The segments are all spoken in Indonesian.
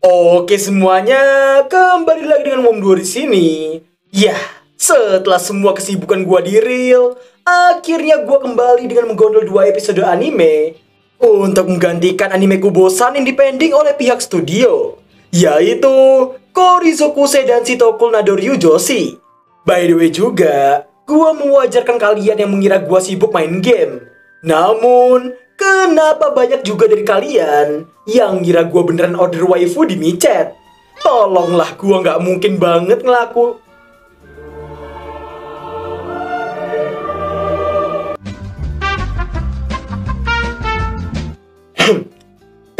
Oke semuanya, kembali lagi dengan Wom2 di sini. Ya, setelah semua kesibukan gua di Reel, akhirnya gua kembali dengan menggondol 2 episode anime untuk menggantikan animeku bosan yang dipending oleh pihak studio, yaitu Korizokusei dan Shitokul Nadoryu Joshi. By the way juga, gua mewajarkan kalian yang mengira gua sibuk main game. Namun, kenapa banyak juga dari kalian yang ngira gue beneran order waifu di micet? Tolonglah, gue nggak mungkin banget ngelaku.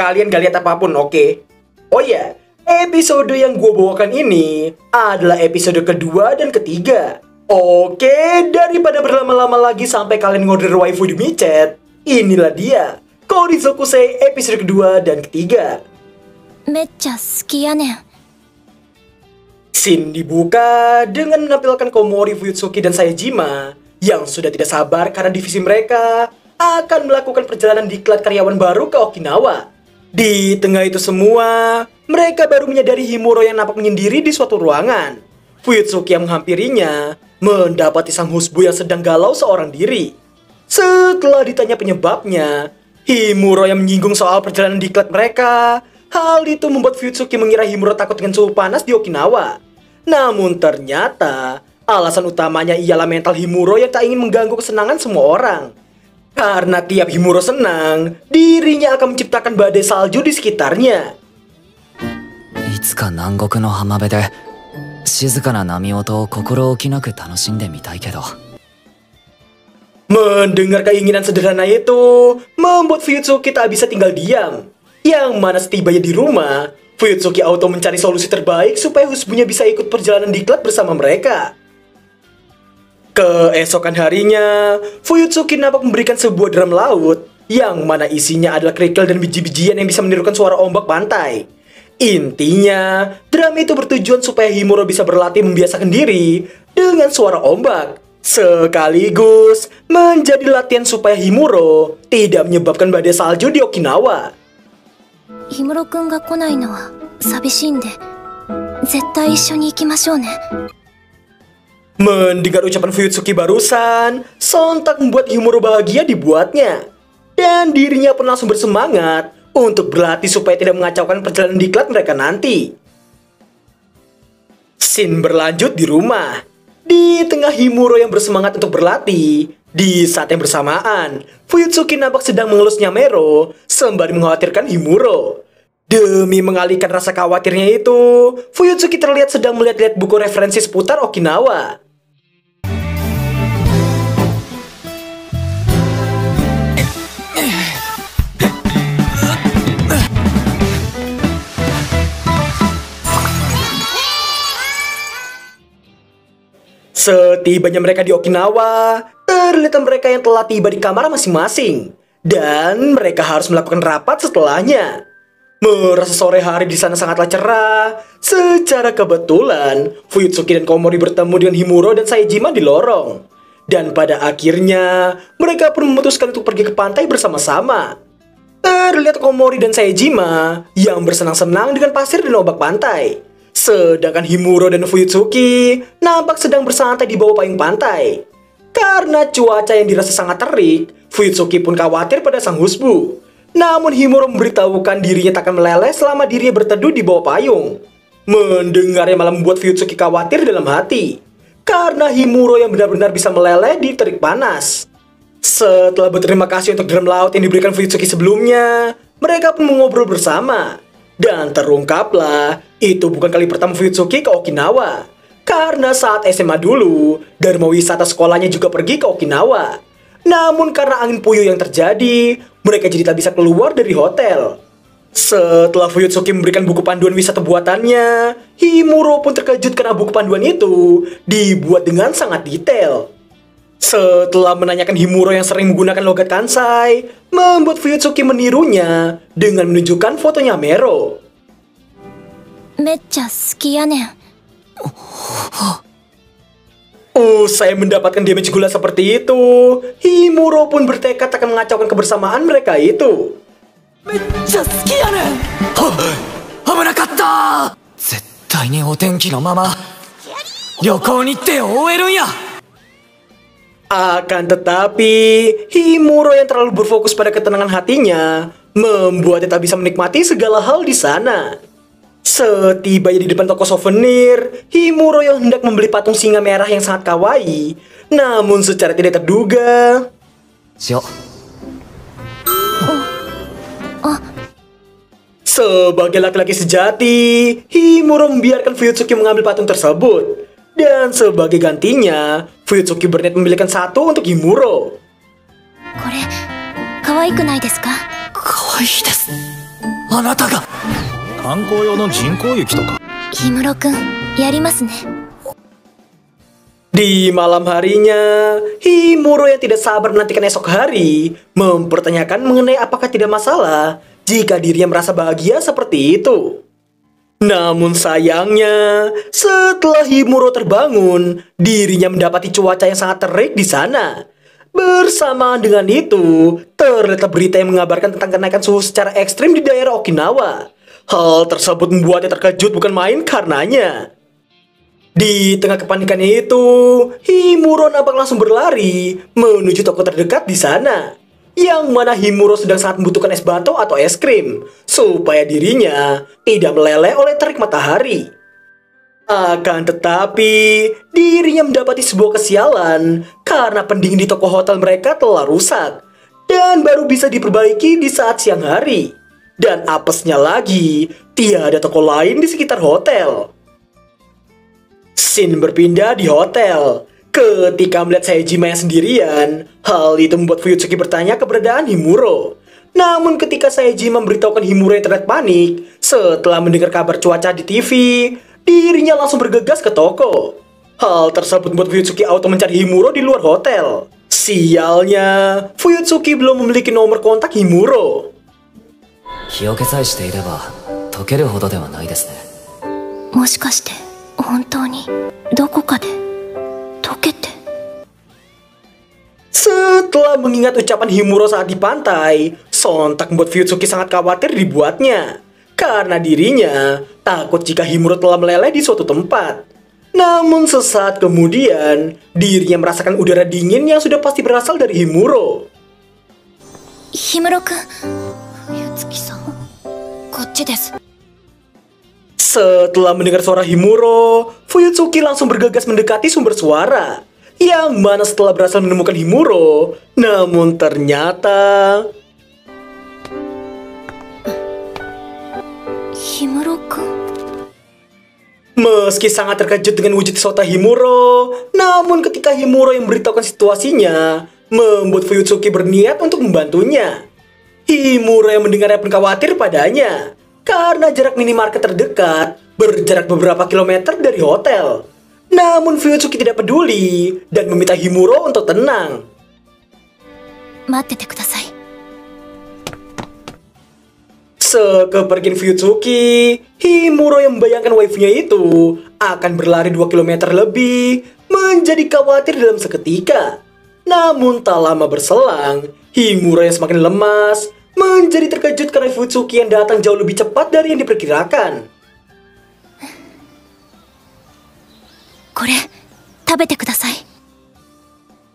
Kalian gak lihat apapun, oke? Oh ya, episode yang gue bawakan ini adalah episode kedua dan ketiga. Oke, daripada berlama-lama lagi sampai kalian ngorder waifu di micet, inilah dia, Korizokusei episode kedua dan ketiga. Mecha suki ya nen. Scene dibuka dengan menampilkan Komori, Fuyutsuki, dan Saejima yang sudah tidak sabar karena divisi mereka akan melakukan perjalanan diklat karyawan baru ke Okinawa. Di tengah itu semua, mereka baru menyadari Himuro yang nampak menyendiri di suatu ruangan. Fuyutsuki yang menghampirinya mendapati sang husbu yang sedang galau seorang diri. Setelah ditanya penyebabnya, Himuro yang menyinggung soal perjalanan diklat mereka. Hal itu membuat Fuyutsuki mengira Himuro takut dengan suhu panas di Okinawa. Namun ternyata alasan utamanya ialah mental Himuro yang tak ingin mengganggu kesenangan semua orang. Karena tiap Himuro senang, dirinya akan menciptakan badai salju di sekitarnya. いつか南国の浜辺で静かな波音を心置きなく楽しんでみたいけど。 Mendengar keinginan sederhana itu membuat Fuyutsuki tak bisa tinggal diam. Yang mana setibanya di rumah, Fuyutsuki auto mencari solusi terbaik supaya husbunya bisa ikut perjalanan diklat bersama mereka. Keesokan harinya, Fuyutsuki nampak memberikan sebuah drum laut yang mana isinya adalah kerikil dan biji-bijian yang bisa menirukan suara ombak pantai. Intinya, drum itu bertujuan supaya Himuro bisa berlatih membiasakan diri dengan suara ombak, sekaligus menjadi latihan supaya Himuro tidak menyebabkan badai salju di Okinawa. Himuro-kun ga konai no wa sabishii nde. Zettai issho ni ikimashou ne. Mendengar ucapan Fuyutsuki barusan, sontak membuat Himuro bahagia dibuatnya. Dan dirinya pun langsung bersemangat untuk berlatih supaya tidak mengacaukan perjalanan diklat mereka nanti. Scene berlanjut di rumah. Di tengah Himuro yang bersemangat untuk berlatih, di saat yang bersamaan, Fuyutsuki nampak sedang mengelus Nyamero sembari mengkhawatirkan Himuro. Demi mengalihkan rasa khawatirnya itu, Fuyutsuki terlihat sedang melihat-lihat buku referensi seputar Okinawa. Setibanya mereka di Okinawa, terlihat mereka yang telah tiba di kamar masing-masing. Dan mereka harus melakukan rapat setelahnya. Merasa sore hari di sana sangatlah cerah. Secara kebetulan, Fuyutsuki dan Komori bertemu dengan Himuro dan Saejima di lorong. Dan pada akhirnya, mereka pun memutuskan untuk pergi ke pantai bersama-sama. Terlihat Komori dan Saejima yang bersenang-senang dengan pasir dan ombak pantai. Sedangkan Himuro dan Fuyutsuki nampak sedang bersantai di bawah payung pantai. Karena cuaca yang dirasa sangat terik, Fuyutsuki pun khawatir pada sang husbu. Namun Himuro memberitahukan dirinya tak akan meleleh selama dirinya berteduh di bawah payung. Mendengarnya malah membuat Fuyutsuki khawatir dalam hati. Karena Himuro yang benar-benar bisa meleleh di terik panas. Setelah berterima kasih untuk drum laut yang diberikan Fuyutsuki sebelumnya, mereka pun mengobrol bersama. Dan terungkaplah, itu bukan kali pertama Fuyutsuki ke Okinawa. Karena saat SMA dulu, Dharma wisata sekolahnya juga pergi ke Okinawa. Namun karena angin puyuh yang terjadi, mereka jadi tak bisa keluar dari hotel. Setelah Fuyutsuki memberikan buku panduan wisata buatannya, Himuro pun terkejut karena buku panduan itu dibuat dengan sangat detail. Setelah menanyakan Himuro yang sering menggunakan logat Kansai, membuat Fuyutsuki menirunya dengan menunjukkan fotonya Mero. Mecha suki ya nen. Usai mendapatkan damage gula seperti itu, Himuro pun bertekad akan mengacaukan kebersamaan mereka itu. めっちゃ好きやねん。は、危なかった。対にお天気のまま旅行日程を終えるんや。 Akan tetapi, Himuro yang terlalu berfokus pada ketenangan hatinya membuatnya tak bisa menikmati segala hal di sana. Setibanya di depan toko souvenir, Himuro yang hendak membeli patung singa merah yang sangat kawaii, namun secara tidak terduga, しよ sebagai laki-laki sejati, Himuro membiarkan Fuyutsuki mengambil patung tersebut. Dan sebagai gantinya, Fuyutsuki berniat membelikan satu untuk Himuro. これ可愛くないですか？可愛いです。あなたが観光用の人工雪とか。氷室くんやりますね。 Di malam harinya, Himuro yang tidak sabar menantikan esok hari mempertanyakan mengenai apakah tidak masalah jika dirinya merasa bahagia seperti itu. Namun sayangnya, setelah Himuro terbangun, dirinya mendapati cuaca yang sangat terik di sana. Bersamaan dengan itu, terletak berita yang mengabarkan tentang kenaikan suhu secara ekstrim di daerah Okinawa. Hal tersebut membuatnya terkejut bukan main karenanya. Di tengah kepanikannya itu, Himuro nampak langsung berlari menuju toko terdekat di sana. Yang mana Himuro sedang sangat membutuhkan es batu atau es krim supaya dirinya tidak meleleh oleh terik matahari. Akan tetapi, dirinya mendapati sebuah kesialan karena pendingin di toko hotel mereka telah rusak dan baru bisa diperbaiki di saat siang hari. Dan apesnya lagi, tiada toko lain di sekitar hotel. Scene berpindah di hotel. Ketika melihat Saejima yang sendirian, hal itu membuat Fuyutsuki bertanya keberadaan Himuro. Namun ketika Saejima memberitahukan Himuro yang terlihat panik setelah mendengar kabar cuaca di TV, dirinya langsung bergegas ke toko. Hal tersebut membuat Fuyutsuki auto mencari Himuro di luar hotel. Sialnya, Fuyutsuki belum memiliki nomor kontak Himuro. 日よけさえしていれば溶けるほどではないですね。もしかして本当にどこかで溶けて。 Setelah mengingat ucapan Himuro saat di pantai, sontak membuat Fuyutsuki sangat khawatir dibuatnya. Karena dirinya takut jika Himuro telah meleleh di suatu tempat. Namun sesaat kemudian, dirinya merasakan udara dingin yang sudah pasti berasal dari Himuro. 氷室くん、冬月さん、こっちです。 Setelah mendengar suara Himuro, Fuyutsuki langsung bergegas mendekati sumber suara. Yang mana setelah berhasil menemukan Himuro, namun ternyata... 氷室くん。 Meski sangat terkejut dengan wujud sota Himuro, namun ketika Himuro yang memberitahukan situasinya, membuat Fuyutsuki berniat untuk membantunya. Himuro yang mendengarnya pun khawatir padanya, karena jarak minimarket terdekat berjarak beberapa kilometer dari hotel. Namun Fuyutsuki tidak peduli dan meminta Himuro untuk tenang. 待っててください。 Sekepergian Fuyutsuki, Himuro yang membayangkan waifunya itu akan berlari 2 km lebih menjadi khawatir dalam seketika. Namun tak lama berselang, Himuro yang semakin lemas menjadi terkejut karena Fuyutsuki yang datang jauh lebih cepat dari yang diperkirakan. これ食べてください。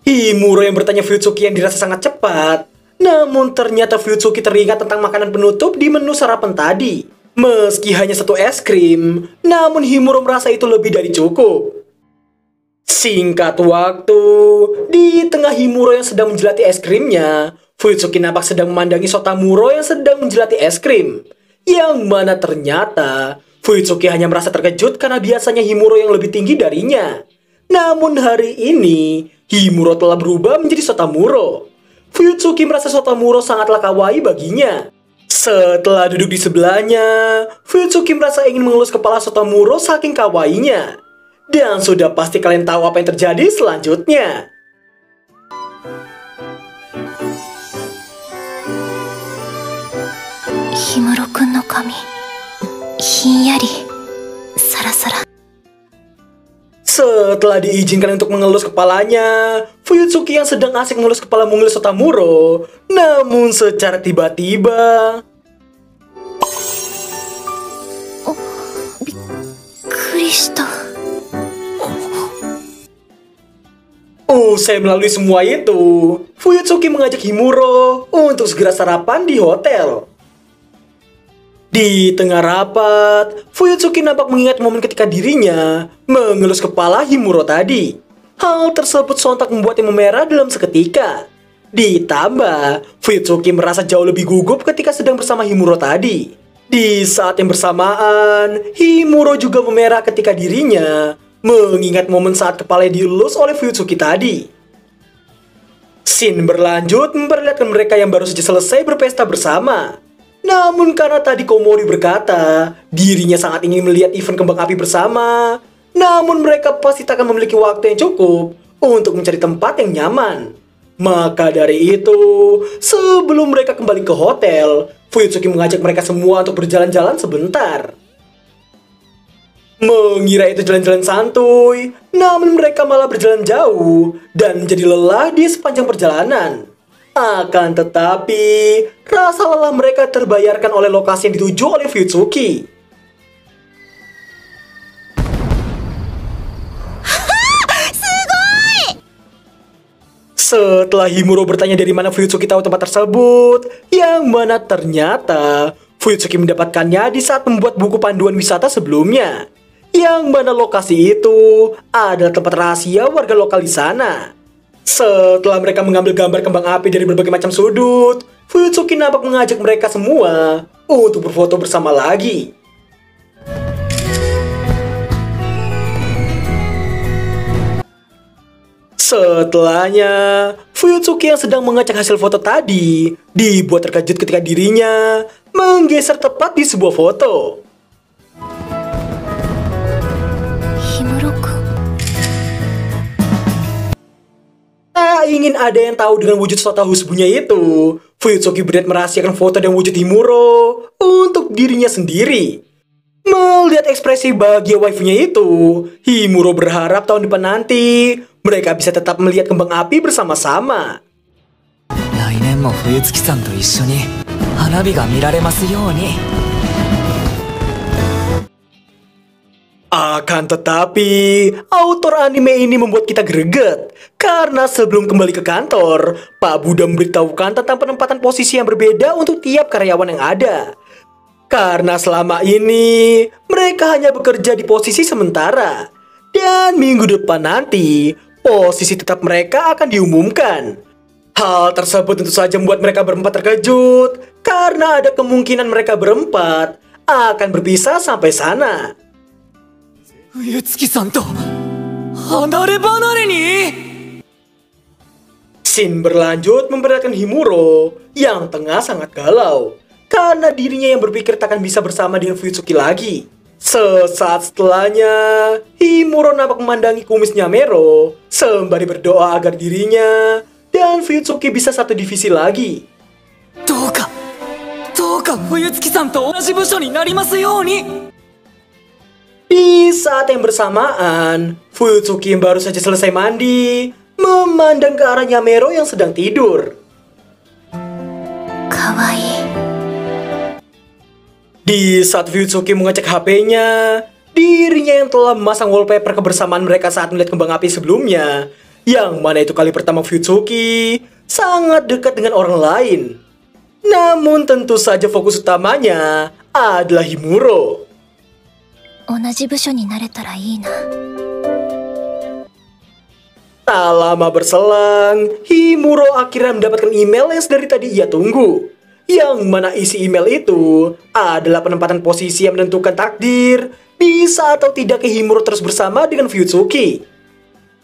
Himuro yang bertanya Fuyutsuki yang dirasa sangat cepat. Namun ternyata Fuyutsuki teringat tentang makanan penutup di menu sarapan tadi. Meski hanya satu es krim, namun Himuro merasa itu lebih dari cukup. Singkat waktu, di tengah Himuro yang sedang menjelati es krimnya, Fuyutsuki nampak sedang memandangi Sotamuro yang sedang menjelati es krim. Yang mana ternyata Fuyutsuki hanya merasa terkejut karena biasanya Himuro yang lebih tinggi darinya. Namun hari ini, Himuro telah berubah menjadi Sotamuro. Fuyutsuki merasa Sotamuro sangatlah kawaii baginya. Setelah duduk di sebelahnya, Fuyutsuki merasa ingin mengelus kepala Sotamuro saking kawaiinya. Dan sudah pasti kalian tahu apa yang terjadi selanjutnya. Himuroくんの髪、ひんやり、サラサラ。 Setelah diizinkan untuk mengelus kepalanya, Fuyutsuki yang sedang asik mengelus kepala mungil Sotamuro, namun secara tiba-tiba... りした。 Usai melalui semua itu, Fuyutsuki mengajak Himuro untuk segera sarapan di hotel. Di tengah rapat, Fuyutsuki nampak mengingat momen ketika dirinya mengelus kepala Himuro tadi. Hal tersebut sontak membuatnya memerah dalam seketika. Ditambah, Fuyutsuki merasa jauh lebih gugup ketika sedang bersama Himuro tadi. Di saat yang bersamaan, Himuro juga memerah ketika dirinya mengingat momen saat kepalanya dielus oleh Fuyutsuki tadi. Scene berlanjut memperlihatkan mereka yang baru saja selesai berpesta bersama. Namun karena tadi Komori berkata dirinya sangat ingin melihat event kembang api bersama, namun mereka pasti tak akan memiliki waktu yang cukup untuk mencari tempat yang nyaman. Maka dari itu, sebelum mereka kembali ke hotel, Fuyutsuki mengajak mereka semua untuk berjalan-jalan sebentar. Mengira itu jalan-jalan santuy, namun mereka malah berjalan jauh dan menjadi lelah di sepanjang perjalanan. Akan tetapi, rasa lelah mereka terbayarkan oleh lokasi yang dituju oleh Fuyutsuki. Setelah Himuro bertanya dari mana Fuyutsuki tahu tempat tersebut, yang mana ternyata Fuyutsuki mendapatkannya di saat membuat buku panduan wisata sebelumnya. Yang mana lokasi itu adalah tempat rahasia warga lokal di sana. Setelah mereka mengambil gambar kembang api dari berbagai macam sudut, Fuyutsuki nampak mengajak mereka semua untuk berfoto bersama lagi. Setelahnya, Fuyutsuki yang sedang mengecek hasil foto tadi dibuat terkejut ketika dirinya menggeser tepat di sebuah foto. Tak ingin ada yang tahu dengan wujud so tahu sebunya itu, Fuyutsuki berniat merahasiakan foto dan wujud Himuro untuk dirinya sendiri. Melihat ekspresi bahagia waifunya itu, Himuro berharap tahun depan nanti mereka bisa tetap melihat kembang api bersama-sama. 来年も冬月さんと一緒に花火が見られますように。 Akan tetapi, autor anime ini membuat kita greget. Karena sebelum kembali ke kantor, Pak Buddha memberitahukan tentang penempatan posisi yang berbeda untuk tiap karyawan yang ada. Karena selama ini, mereka hanya bekerja di posisi sementara. Dan minggu depan nanti, posisi tetap mereka akan diumumkan. Hal tersebut tentu saja membuat mereka berempat terkejut. Karena ada kemungkinan mereka berempat akan berpisah sampai sana. 冬月さんと離れ離れに。 Scene berlanjut memperlihatkan Himuro yang tengah sangat galau karena dirinya yang berpikir tak akan bisa bersama dengan Fuyutsuki lagi. Sesaat setelahnya, Himuro nampak memandangi kumisnya Mero sembari berdoa agar dirinya dan Fuyutsuki bisa satu divisi lagi. どうか冬月さんと同じ部署になりますように。 Di saat yang bersamaan, Fuyutsuki yang baru saja selesai mandi memandang ke arahnya Mero yang sedang tidur. Kawaii. Di saat Fuyutsuki mengecek HP-nya, dirinya yang telah memasang wallpaper kebersamaan mereka saat melihat kembang api sebelumnya, yang mana itu kali pertama Fuyutsuki sangat dekat dengan orang lain. Namun tentu saja fokus utamanya adalah Himuro. 同じ部署になれたらいいな。 Tak lama berselang, Himuro akhirnya mendapatkan email yang dari tadi ia tunggu. Yang mana isi email itu adalah penempatan posisi yang menentukan takdir bisa atau tidaknya Himuro terus bersama dengan Fuyutsuki.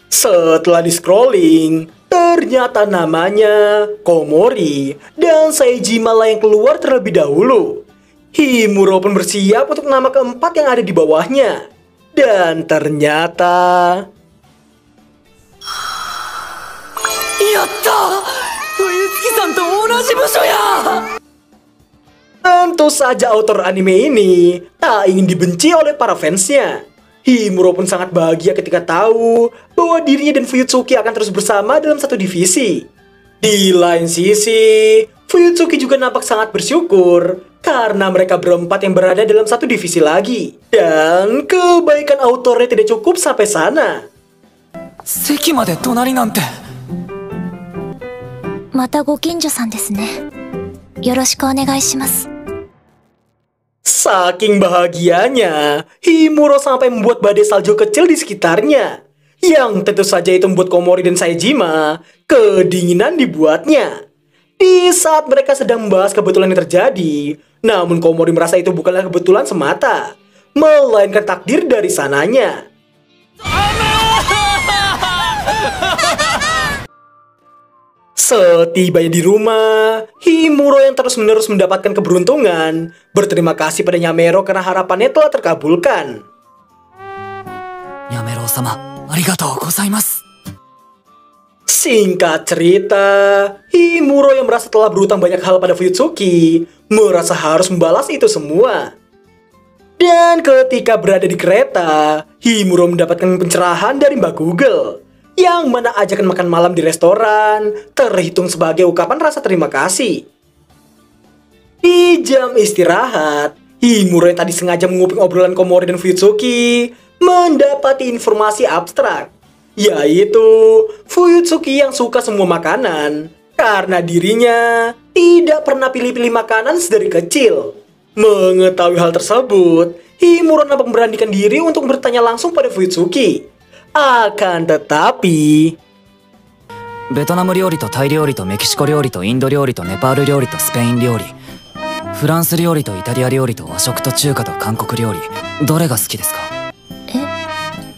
Setelah di-scrolling, ternyata namanya Komori dan Seiji malah yang keluar terlebih dahulu. Himuro pun bersiap untuk nama keempat yang ada di bawahnya. Dan ternyata... Yatta! Fuyutsuki-san to onaji busho ya! Tentu saja autor anime ini tak ingin dibenci oleh para fansnya. Himuro pun sangat bahagia ketika tahu bahwa dirinya dan Fuyutsuki akan terus bersama dalam satu divisi. Di lain sisi, Fuyutsuki juga nampak sangat bersyukur karena mereka berempat yang berada dalam satu divisi lagi. Dan kebaikan autornya tidak cukup sampai sana. 席まで隣なんて。またご近所さんですね。よろしくお願いします。 Saking bahagianya, Himuro sampai membuat badai salju kecil di sekitarnya. Yang tentu saja itu membuat Komori dan Saejima kedinginan dibuatnya. Di saat mereka sedang membahas kebetulan yang terjadi, namun Komori merasa itu bukanlah kebetulan semata, melainkan takdir dari sananya. Setibanya di rumah, Himuro yang terus-menerus mendapatkan keberuntungan berterima kasih pada Nyamero karena harapannya telah terkabulkan. やめろ様、ありがとうございます。 Singkat cerita, Himuro yang merasa telah berutang banyak hal pada Fuyutsuki merasa harus membalas itu semua. Dan ketika berada di kereta, Himuro mendapatkan pencerahan dari Mbak Google, yang mana ajakan makan malam di restoran terhitung sebagai ungkapan rasa terima kasih. Di jam istirahat, Himuro yang tadi sengaja menguping obrolan Komori dan Fuyutsuki mendapati informasi abstrak, yaitu Fuyutsuki yang suka semua makanan karena dirinya tidak pernah pilih-pilih makanan sedari kecil. Mengetahui hal tersebut, Himuro nampak memberanikan diri untuk bertanya langsung pada Fuyutsuki. Akan tetapi, ベトナム料理とタイ料理とメキシコ料理とインド料理とネパール料理とスペイン料理、フランス料理とイタリア料理と和食と中華と韓国料理、どれが好きですか？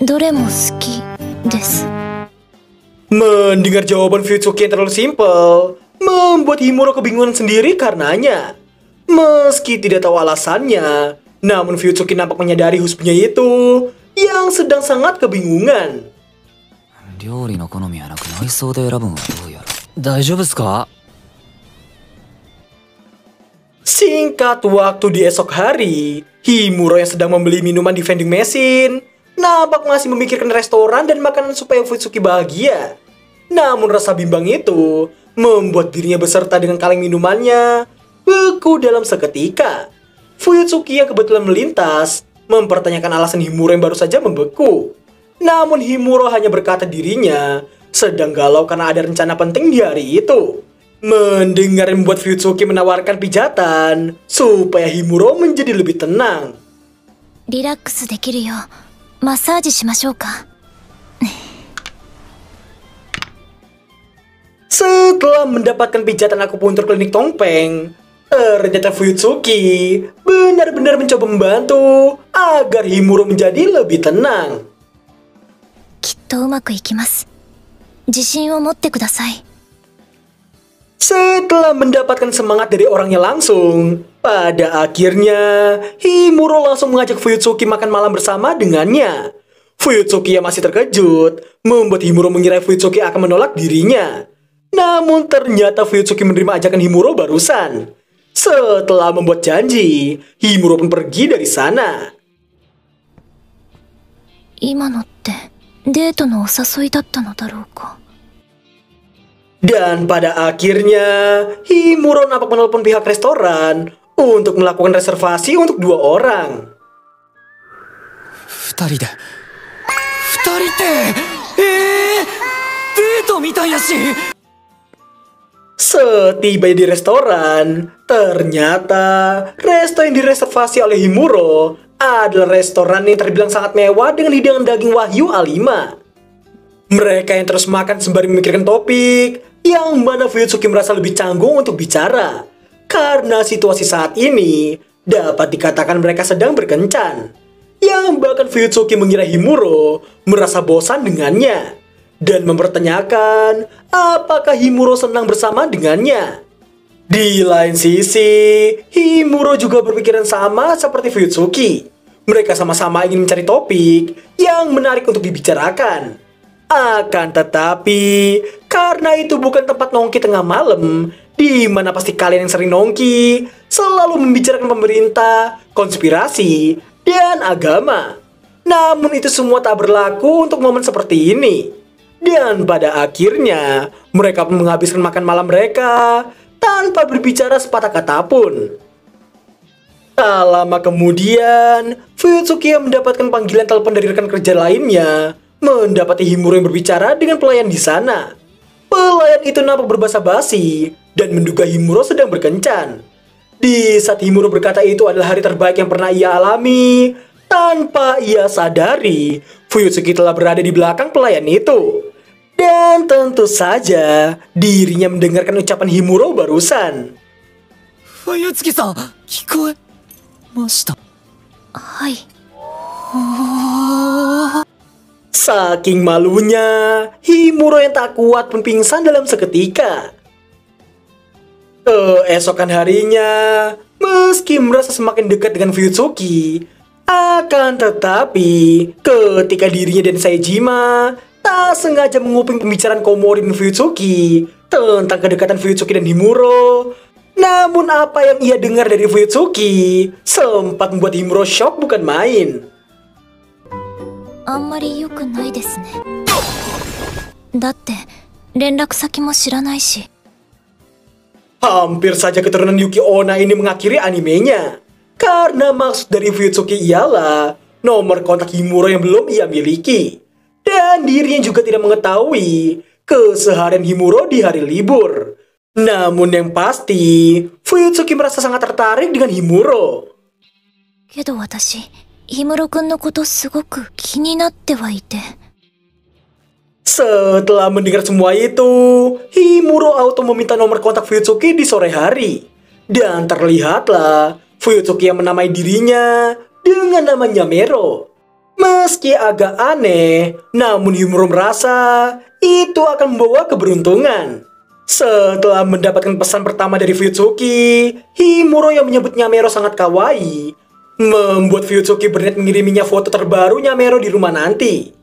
どれも好きです。 mendengar jawaban Fuyutsuki yang terlalu simpel membuat Himuro kebingungan sendiri karenanya. Meski tidak tahu alasannya, namun Fuyutsuki nampak menyadari husbandnya itu yang sedang sangat kebingungan. 料理の好みはなく内装で選ぶのはどうやら。大丈夫ですか？ Singkat waktu di esok hari, Himuro yang sedang membeli minuman di vending machine nampak masih memikirkan restoran dan makanan supaya Fuyutsuki bahagia. Namun rasa bimbang itu membuat dirinya beserta dengan kaleng minumannya beku dalam seketika. Fuyutsuki yang kebetulan melintas mempertanyakan alasan Himuro yang baru saja membeku. Namun Himuro hanya berkata dirinya sedang galau karena ada rencana penting di hari itu. Mendengar yang membuat Fuyutsuki menawarkan pijatan supaya Himuro menjadi lebih tenang. リラックスできるようマッサージしましょうか。 Setelah mendapatkan pijatan akupuntur klinik Tongpeng, ternyata Fuyutsuki benar-benar mencoba membantu agar Himuro menjadi lebih tenang. きっとうまくいきます。自信を持ってください。 Setelah mendapatkan semangat dari orangnya langsung, pada akhirnya Himuro langsung mengajak Fuyutsuki makan malam bersama dengannya. Fuyutsuki yang masih terkejut membuat Himuro mengira Fuyutsuki akan menolak dirinya. Namun ternyata Fuyutsuki menerima ajakan Himuro barusan. Setelah membuat janji, Himuro pun pergi dari sana. 今のってデートのお誘いだったのだろうか。 Dan pada akhirnya, Himuro nampak menelpon pihak restoran untuk melakukan reservasi untuk 2 orang. 二人でデートみたいやし。 Setiba di restoran, ternyata resto yang direservasi oleh Himuro adalah restoran yang terbilang sangat mewah dengan hidangan daging wahyu A5. Mereka yang terus makan sembari memikirkan topik, yang mana Fuyutsuki merasa lebih canggung untuk bicara. Karena situasi saat ini dapat dikatakan mereka sedang berkencan. Yang bahkan Fuyutsuki mengira Himuro merasa bosan dengannya dan mempertanyakan apakah Himuro senang bersama dengannya. Di lain sisi, Himuro juga berpikiran sama seperti Fuyutsuki. Mereka sama-sama ingin mencari topik yang menarik untuk dibicarakan. Akan tetapi, karena itu bukan tempat nongki tengah malam, di mana pasti kalian yang sering nongki selalu membicarakan pemerintah, konspirasi, dan agama. Namun itu semua tak berlaku untuk momen seperti ini. Dan pada akhirnya, mereka pun menghabiskan makan malam mereka tanpa berbicara sepatah kata pun. Tak lama kemudian, Fuyutsuki yang mendapatkan panggilan telepon dari rekan kerja lainnya mendapati Himuro yang berbicara dengan pelayan di sana. Pelayan itu nampak berbahasa basi dan menduga Himuro sedang berkencan. Di saat Himuro berkata itu adalah hari terbaik yang pernah ia alami, tanpa ia sadari, Fuyutsuki telah berada di belakang pelayan itu. Dan tentu saja, dirinya mendengarkan ucapan Himuro barusan. Fuyutsuki-san, kikoe mashita. Hai. Saking malunya, Himuro yang tak kuat pun pingsan dalam seketika. Keesokan harinya, meski merasa semakin dekat dengan Fuyutsuki, akan tetapi ketika dirinya dan Saejima tak sengaja menguping pembicaraan Komori dan Fuyutsuki tentang kedekatan Fuyutsuki dan Himuro. Namun apa yang ia dengar dari Fuyutsuki sempat membuat Himuro shock bukan main. あんまり良くないですね。だって連絡先も知らないし。 Hampir saja keturunan Yuki Onna ini mengakhiri animenya. Karena maksud dari Fuyutsuki ialah nomor kontak Himuro yang belum ia miliki. Dan dirinya juga tidak mengetahui keseharian Himuro di hari libur. Namun yang pasti, Fuyutsuki merasa sangat tertarik dengan Himuro. けど私、氷室くんのことすごく気になってはいて。 Setelah mendengar semua itu, Himuro auto meminta nomor kontak Fuyutsuki di sore hari. Dan terlihatlah Fuyutsuki yang menamai dirinya dengan nama Nyamero. Meski agak aneh, namun Himuro merasa itu akan membawa keberuntungan. Setelah mendapatkan pesan pertama dari Fuyutsuki, Himuro yang menyebut Nyamero sangat kawaii, membuat Fuyutsuki berniat mengiriminya foto terbaru Nyamero di rumah nanti.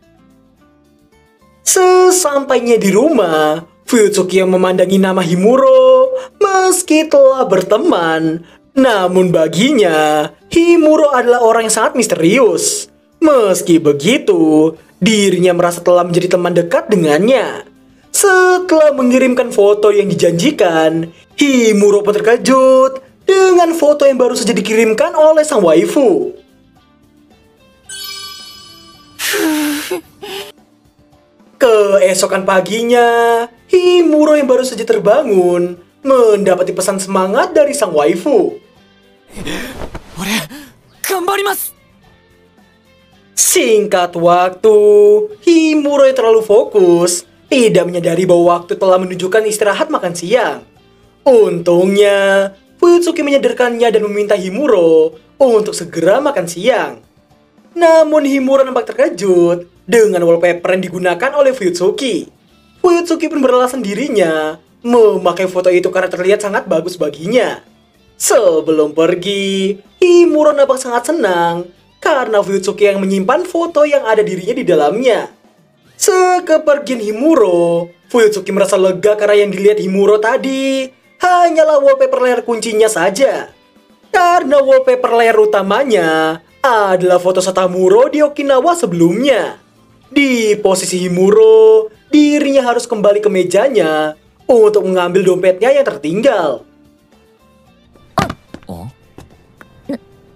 Sesampainya di rumah, Fuyutsuki yang memandangi nama Himuro meski telah berteman. Namun baginya, Himuro adalah orang yang sangat misterius. Meski begitu, dirinya merasa telah menjadi teman dekat dengannya. Setelah mengirimkan foto yang dijanjikan, Himuro pun terkejut dengan foto yang baru saja dikirimkan oleh sang waifu. Keesokan paginya, Himuro yang baru saja terbangun mendapati pesan semangat dari sang waifu. Ore, ganbarimasu. Singkat waktu, Himuro yang terlalu fokus tidak menyadari bahwa waktu telah menunjukkan istirahat makan siang. Untungnya, Fuyutsuki menyadarkannya dan meminta Himuro untuk segera makan siang. Namun Himuro nampak terkejut dengan wallpaper yang digunakan oleh Fuyutsuki. Fuyutsuki pun beralasan dirinya memakai foto itu karena terlihat sangat bagus baginya. Sebelum pergi, Himuro nampak sangat senang karena Fuyutsuki yang menyimpan foto yang ada dirinya di dalamnya. Sekepergian Himuro, Fuyutsuki merasa lega karena yang dilihat Himuro tadi hanyalah wallpaper layar kuncinya saja. Karena wallpaper layar utamanya adalah foto Satamuro di Okinawa sebelumnya. Di posisi Himuro, dirinya harus kembali ke mejanya untuk mengambil dompetnya yang tertinggal.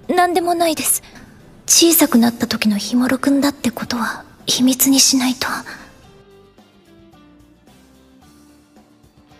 なんでもないです。小さくなった時の氷室くんだってことは秘密にしないと。